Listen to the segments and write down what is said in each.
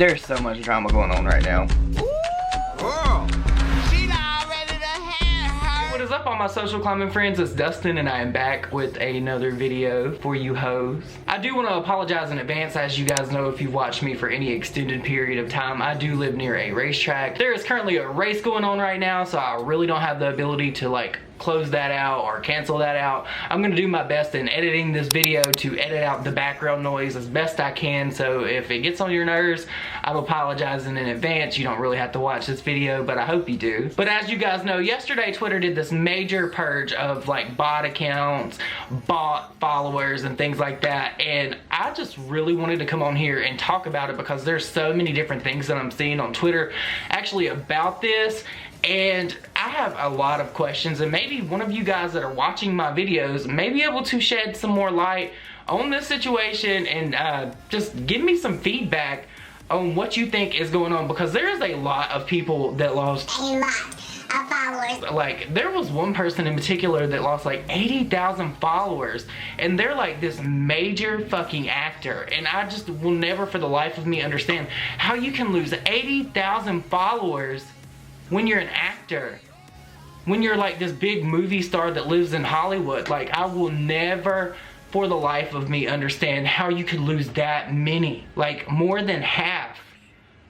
There's so much drama going on right now. What is up, all my social climbing friends? It's Dustin and I am back with another video for you hoes. I do want to apologize in advance. As you guys know, if you've watched me for any extended period of time, I do live near a racetrack. There is currently a race going on right now, so I really don't have the ability to like close that out or cancel that out. I'm gonna do my best in editing this video to edit out the background noise as best I can, so if it gets on your nerves, I'm apologizing in advance. You don't really have to watch this video, but I hope you do. But as you guys know, yesterday Twitter did this major purge of like bot accounts, bot followers, and things like that, and I just really wanted to come on here and talk about it because there's so many different things that I'm seeing on Twitter actually about this. And I have a lot of questions, and maybe one of you guys that are watching my videos may be able to shed some more light on this situation and just give me some feedback on what you think is going on, because there is a lot of people that lost a lot of followers. Like, there was one person in particular that lost like 80,000 followers, and they're like this major fucking actor, and I just will never for the life of me understand how you can lose 80,000 followers when you're an actor, when you're like this big movie star that lives in Hollywood. Like, I will never for the life of me understand how you could lose that many, like more than half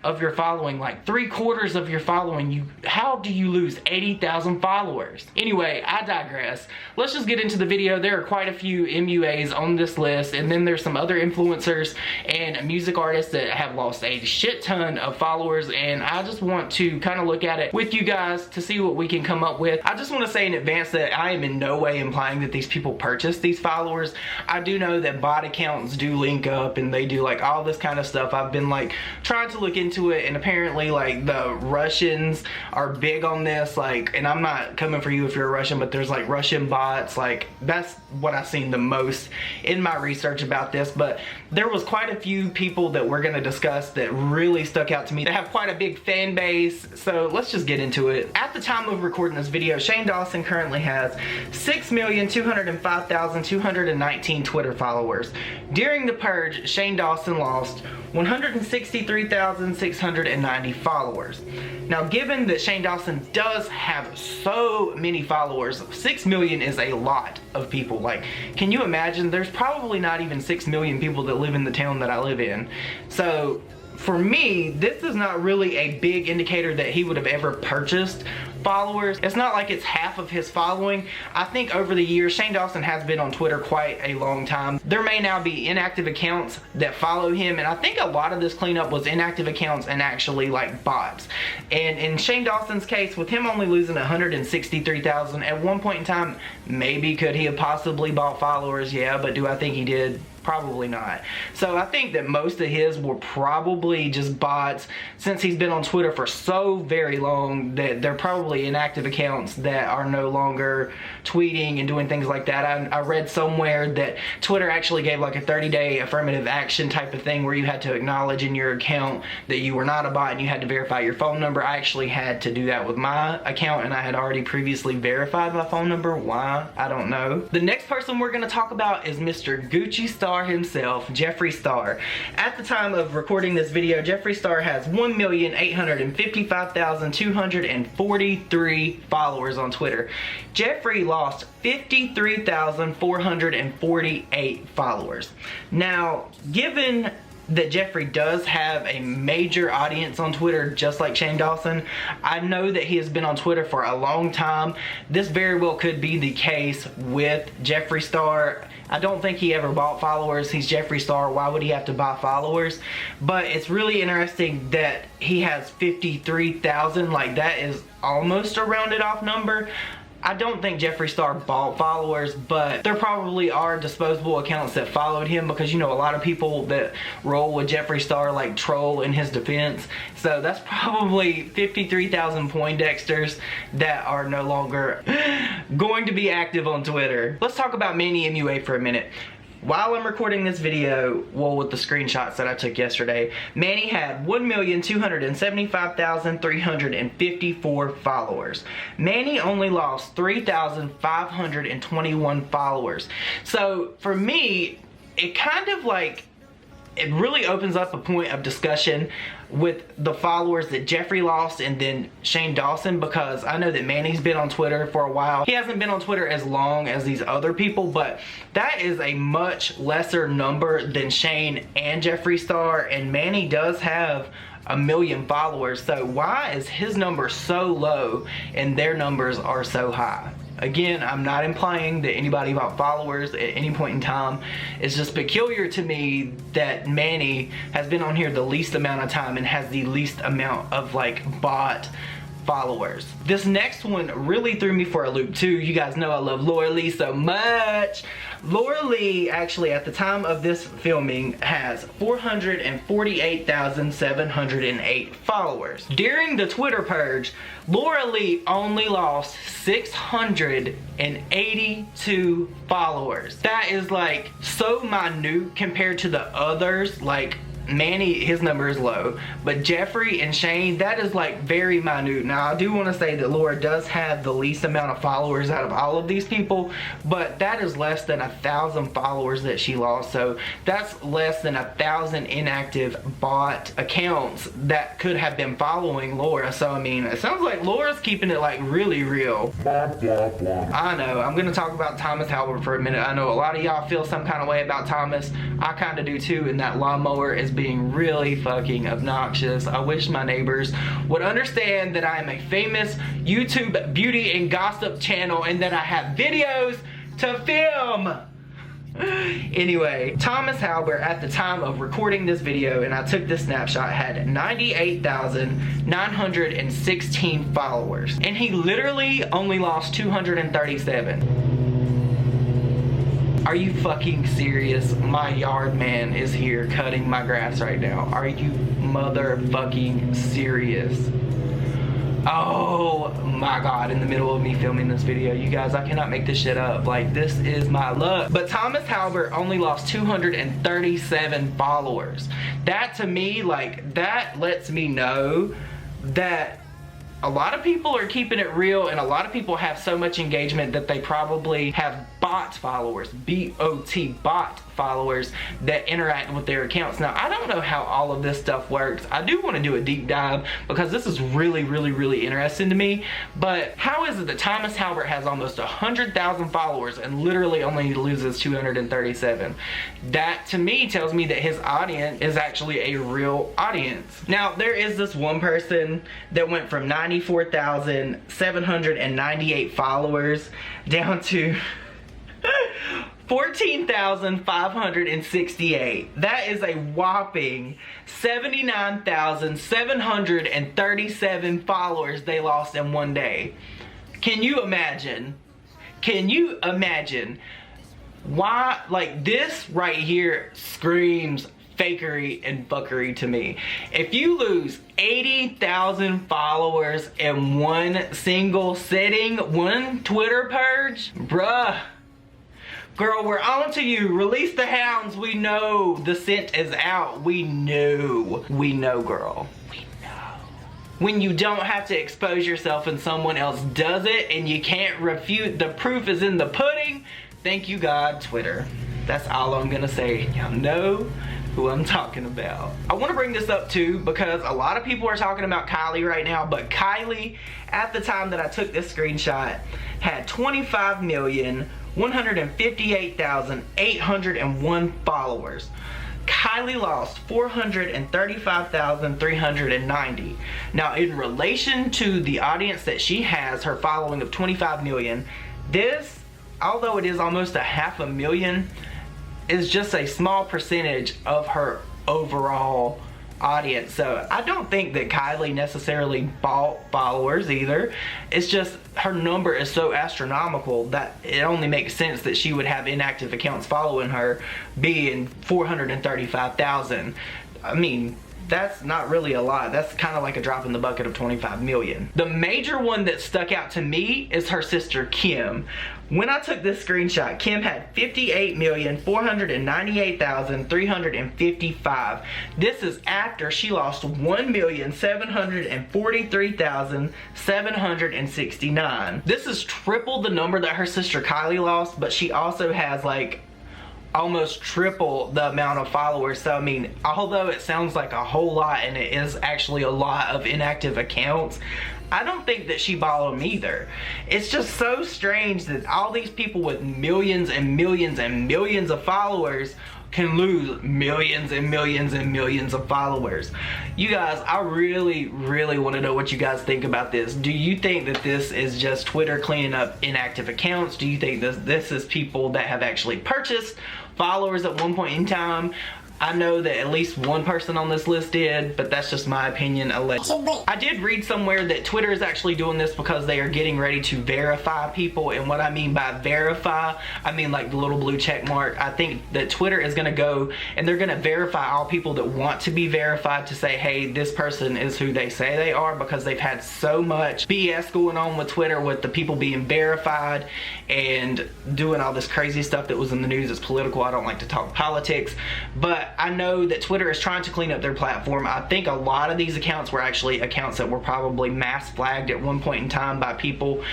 of your following, like 3/4 of your following. How do you lose 80,000 followers? Anyway, I digress. Let's just get into the video. There are quite a few MUAs on this list, and then there's some other influencers and music artists that have lost a shit ton of followers, and I just want to kind of look at it with you guys to see what we can come up with. I just want to say in advance that I am in no way implying that these people purchased these followers. I do know that bot accounts do link up and they do like all this kind of stuff. I've been like trying to look into it, and apparently like the Russians are big on this, like, and I'm not coming for you if you're a Russian, but there's like Russian bots. Like, that's what I've seen the most in my research about this. But there was quite a few people that we're going to discuss that really stuck out to me. They have quite a big fan base, so let's just get into it. At the time of recording this video, Shane Dawson currently has 6,205,219 Twitter followers. During the purge, Shane Dawson lost 163,690 followers. Now, given that Shane Dawson does have so many followers, 6 million is a lot of people. Like, can you imagine? There's probably not even 6 million people that live in the town that I live in. So for me, this is not really a big indicator that he would have ever purchased followers. It's not like it's half of his following. I think over the years, Shane Dawson has been on Twitter quite a long time. There may now be inactive accounts that follow him, and I think a lot of this cleanup was inactive accounts and actually like bots. And in Shane Dawson's case, with him only losing 163,000 at one point in time, maybe could he have possibly bought followers? Yeah, but do I think he did? Probably not. So I think that most of his were probably just bots, since he's been on Twitter for so very long that they're probably inactive accounts that are no longer tweeting and doing things like that. I read somewhere that Twitter actually gave like a 30-day affirmative action type of thing where you had to acknowledge in your account that you were not a bot and you had to verify your phone number. I actually had to do that with my account, and I had already previously verified my phone number. Why? I don't know. The next person we're going to talk about is Mr. Gucci Star himself, Jeffree Star. At the time of recording this video, Jeffree Star has 1,855,243 followers on Twitter. Jeffree lost 53,448 followers. Now, given that Jeffree does have a major audience on Twitter, just like Shane Dawson, I know that he has been on Twitter for a long time. This very well could be the case with Jeffree Star. I don't think he ever bought followers. He's Jeffree Star. Why would he have to buy followers? But it's really interesting that he has 53,000. Like, that is almost a rounded off number. I don't think Jeffree Star bought followers, but there probably are disposable accounts that followed him, because you know a lot of people that roll with Jeffree Star like troll in his defense. So that's probably 53,000 Poindexters that are no longer going to be active on Twitter. Let's talk about Manny MUA for a minute. While I'm recording this video, well, with the screenshots that I took yesterday, Manny had 1,275,354 followers. Manny only lost 3,521 followers. So for me, it kind of like it really opens up a point of discussion with the followers that Jeffree lost and then Shane Dawson, because I know that Manny's been on Twitter for a while. He hasn't been on Twitter as long as these other people, but that is a much lesser number than Shane and Jeffree Star, and Manny does have 1 million followers. So why is his number so low and their numbers are so high? Again, I'm not implying that anybody bought followers at any point in time. It's just peculiar to me that Manny has been on here the least amount of time and has the least amount of like bought followers. This next one really threw me for a loop too. You guys know I love Laura Lee so much. Laura Lee actually at the time of this filming has 448,708 followers. During the Twitter purge, Laura Lee only lost 682 followers. That is like so minute compared to the others. Like Manny, his number is low, but Jeffree and Shane, that is like very minute. Now I do want to say that Laura does have the least amount of followers out of all of these people, but that is less than 1,000 followers that she lost. So that's less than 1,000 inactive bot accounts that could have been following Laura. So I mean, it sounds like Laura's keeping it like really real. I know, I'm gonna talk about Thomas Halbert for a minute. I know a lot of y'all feel some kind of way about Thomas. I kind of do too, and that lawnmower is being really fucking obnoxious. I wish my neighbors would understand that I am a famous YouTube beauty and gossip channel and that I have videos to film. Anyway, Thomas Halbert at the time of recording this video, and I took this snapshot, had 98,916 followers, and he literally only lost 237. Are you fucking serious? My yard man is here cutting my grass right now. Are you motherfucking serious? Oh my god, in the middle of me filming this video, you guys, I cannot make this shit up. Like, this is my luck. But Thomas Halbert only lost 237 followers. That to me, like, that lets me know that a lot of people are keeping it real, and a lot of people have so much engagement that they probably have bot followers, B-O-T, bot followers that interact with their accounts. Now, I don't know how all of this stuff works. I do want to do a deep dive because this is really, really, really interesting to me. But how is it that Thomas Halbert has almost 100,000 followers and literally only loses 237? That to me tells me that his audience is actually a real audience. Now, there is this one person that went from 94,798 followers down to 14,568. That is a whopping 79,737 followers they lost in one day. Can you imagine? Can you imagine? Why, like, this right here screams fakery and fuckery to me. If you lose 80,000 followers in one single sitting, one Twitter purge, bruh. Girl, we're on to you. Release the hounds. We know the scent is out. We know. We know, girl. We know. When you don't have to expose yourself and someone else does it and you can't refute, the proof is in the pudding. Thank you, God, Twitter. That's all I'm gonna say. Y'all know who I'm talking about. I want to bring this up too because a lot of people are talking about Kylie right now, but Kylie, at the time that I took this screenshot, had 25,158,801 followers. Kylie lost 435,390. Now, in relation to the audience that she has, her following of 25 million, this, although it is almost 500,000, is just a small percentage of her overall audience. So I don't think that Kylie necessarily bought followers either. It's just her number is so astronomical that it only makes sense that she would have inactive accounts following her being 435,000. I mean, that's not really a lot. That's kind of like a drop in the bucket of 25 million. The major one that stuck out to me is her sister Kim. When I took this screenshot, Kim had 58,498,355. This is after she lost 1,743,769. This is triple the number that her sister Kylie lost, but she also has like almost triple the amount of followers. So I mean, although it sounds like a whole lot and it is actually a lot of inactive accounts, I don't think that she bought them either. It's just so strange that all these people with millions and millions and millions of followers can lose millions and millions and millions of followers. You guys, I really want to know what you guys think about this. Do you think that this is just Twitter cleaning up inactive accounts? Do you think this is people that have actually purchased followers at one point in time? I know that at least one person on this list did, but that's just my opinion, allegedly. I did read somewhere that Twitter is actually doing this because they are getting ready to verify people, and what I mean by verify, I mean like the little blue check mark. I think that Twitter is gonna go and they're gonna verify all people that want to be verified to say, hey, this person is who they say they are, because they've had so much BS going on with Twitter with the people being verified and doing all this crazy stuff that was in the news. It's political. I don't like to talk politics, but I know that Twitter is trying to clean up their platform. I think a lot of these accounts were actually accounts that were probably mass flagged at one point in time by people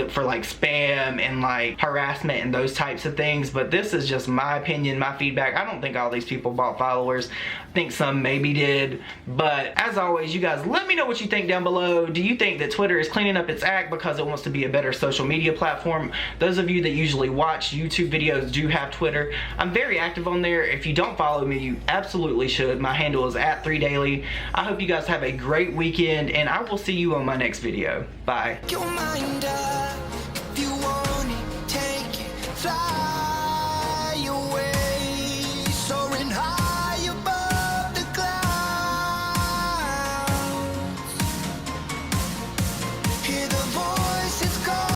for like spam and like harassment and those types of things. But this is just my opinion, my feedback. I don't think all these people bought followers. I think some maybe did. But as always, you guys, let me know what you think down below. Do you think that Twitter is cleaning up its act because it wants to be a better social media platform? Those of you that usually watch YouTube videos do have Twitter. I'm very active on there. If you don't follow me, you absolutely should. My handle is @3daily. I hope you guys have a great weekend, and I will see you on my next video. Bye.